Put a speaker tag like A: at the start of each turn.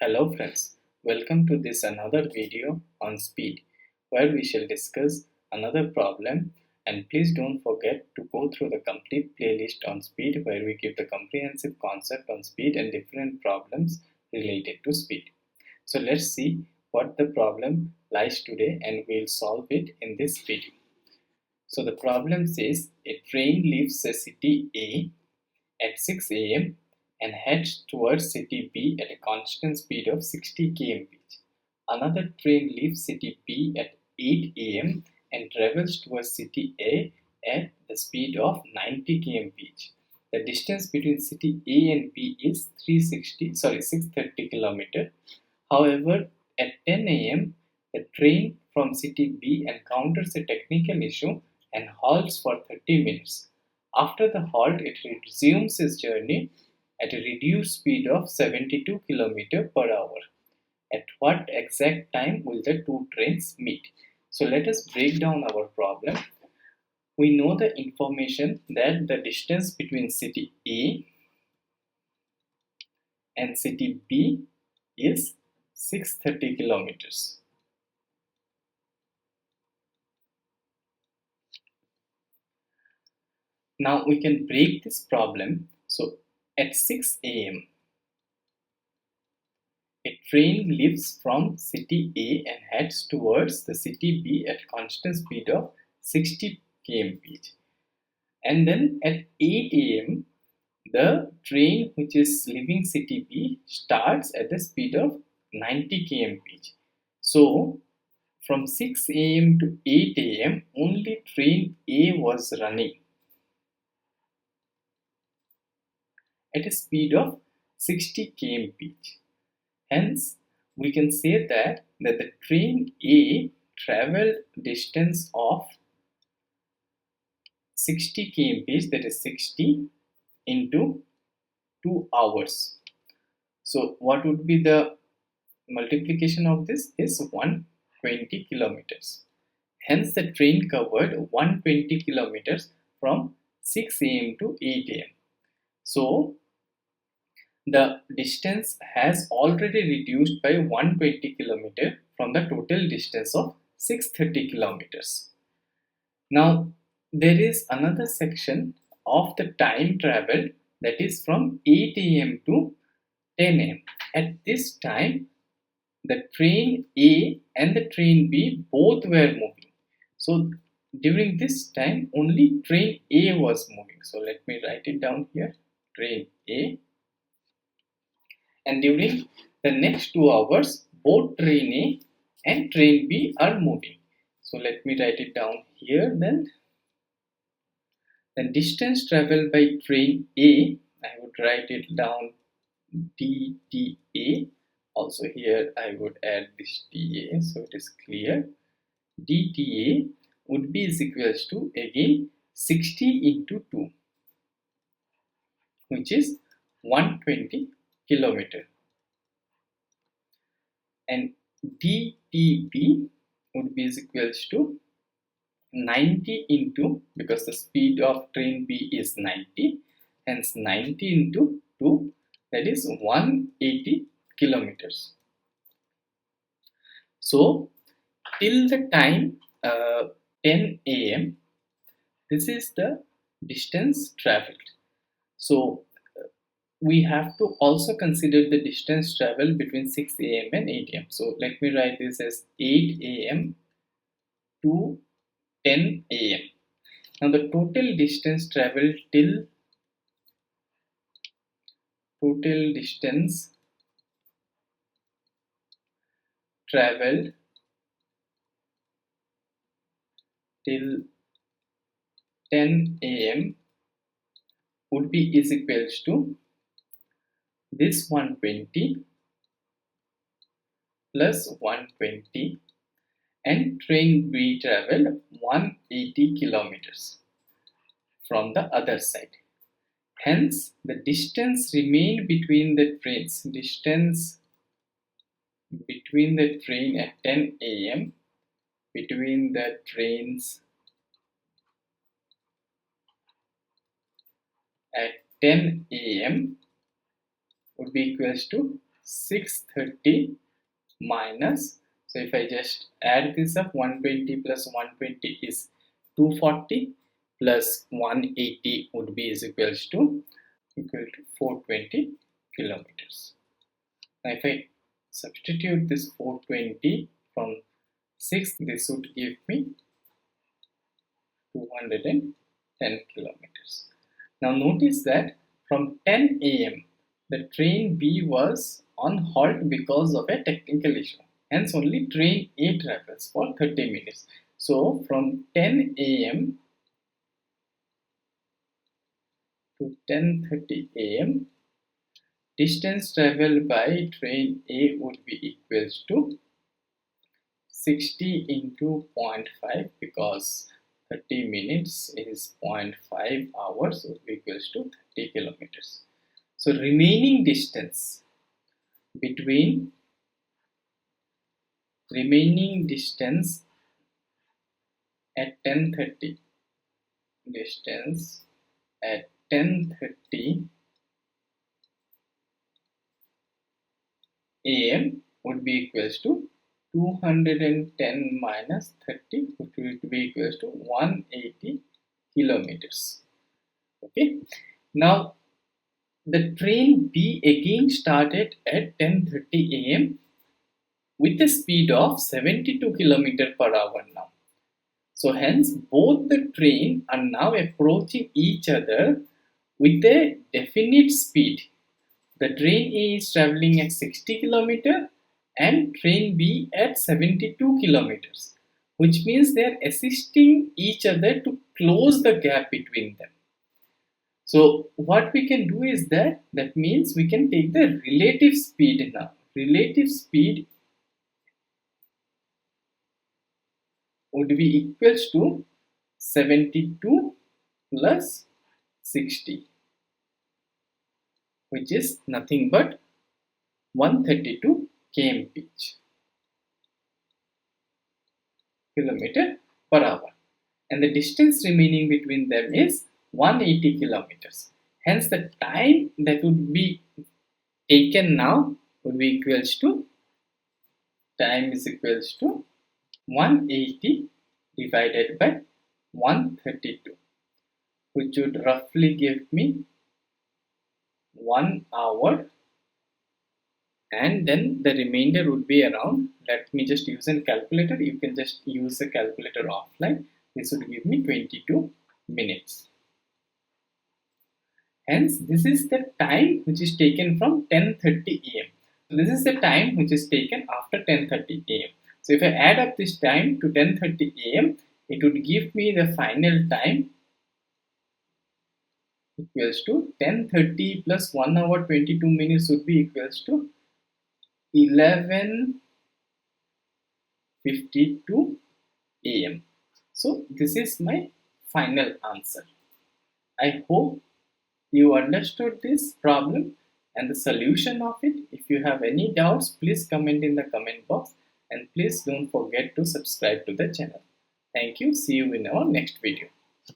A: Hello friends, welcome to this another video on speed where we shall discuss another problem, and please don't forget to go through the complete playlist on speed where we give the comprehensive concept on speed and different problems related to speed. So let's see what the problem lies today and we'll solve it in this video. So the problem says a train leaves a city A at 6 a.m. and heads towards city B at a constant speed of 60 km/h. Another train leaves city B at 8 a.m. and travels towards city A at the speed of 90 km/h. The distance between city A and B is 630 km. However, at 10 a.m., the train from city B encounters a technical issue and halts for 30 minutes. After the halt, it resumes its journey at a reduced speed of 72 km/h. At what exact time will the two trains meet? So let us break down our problem. We know the information that the distance between city A and city B is 630 kilometers. Now we can break this problem. So at 6 a.m. a train leaves from city A and heads towards the city B at constant speed of 60 km/h. And then at 8 a.m. the train which is leaving city B starts at the speed of 90 km/h. So from 6 a.m. to 8 a.m. only train A was running at a speed of 60 km/h. Hence, we can say that the train A traveled distance of 60 km/h, that is 60 into 2 hours. So what would be the multiplication of this is 120 kilometers. Hence, the train covered 120 kilometers from 6 a.m. to 8 a.m. So the distance has already reduced by 120 km from the total distance of 630 kilometers. Now there is another section of the time travel, that is from 8 a.m. to 10 a.m. At this time the train A and the train B both were moving. So during this time only train A was moving. So let me write it down here, train A. And during the next 2 hours, both train A and train B are moving. So let me write it down here then. The distance traveled by train A, I would write it down dTA. Also here I would add this TA so it is clear. dTA would be is equals to again 60 into 2, which is 120 kilometer, and dTB would be is equals to 90 into, because the speed of train B is 90, hence 90 into 2, that is 180 kilometers. So till the time 10 a.m. this is the distance traveled. So we have to also consider the distance traveled between 6 a.m. and 8 a.m. So let me write this as 8 a.m. to 10 a.m. Now the total distance traveled till till 10 a.m. would be is equals to this 120 plus 120, and train B traveled 180 kilometers from the other side. Hence, the distance remained between the trains, distance between the train at 10 a.m. between the trains at 10 a.m. would be equals to 630 minus, so if I just add this up, 120 plus 120 is 240 plus 180 would be is equal to 420 kilometers. Now if I substitute this 420 from 6, this would give me 210 kilometers. Now notice that from 10 AM the train B was on halt because of a technical issue. Hence only train A travels for 30 minutes. So from 10 AM to 10:30 AM, distance traveled by train A would be equals to 60 into 0.5, because 30 minutes is 0.5 hours, would be equals to 30 kilometers. So remaining distance at 10:30, distance at 10:30 AM would be equals to 210 minus 30, which would be equals to 180 kilometers. Okay, now the train B again started at 10:30 AM with a speed of 72 km per hour now. So hence both the train are now approaching each other with a definite speed. The train A is traveling at 60 km and train B at 72 kilometers, which means they are assisting each other to close the gap between them. So what we can do is that means we can take the relative speed now. Relative speed would be equals to 72 plus 60, which is nothing but 132 km/h per hour, and the distance remaining between them is 180 kilometers. Hence the time that would be taken now would be equals to, time is equals to 180 divided by 132, which would roughly give me 1 hour, and then the remainder would be around, let me just use a calculator, you can just use a calculator offline, this would give me 22 minutes. Hence this is the time which is taken from 10:30 AM. This is the time which is taken after 10:30 AM. So if I add up this time to 10:30 AM, it would give me the final time equals to 10:30 plus 1 hour 22 minutes would be equals to 11:52 AM. So this is my final answer. I hope you understood this problem and the solution of it. If you have any doubts, please comment in the comment box, and please don't forget to subscribe to the channel. Thank you. See you in our next video.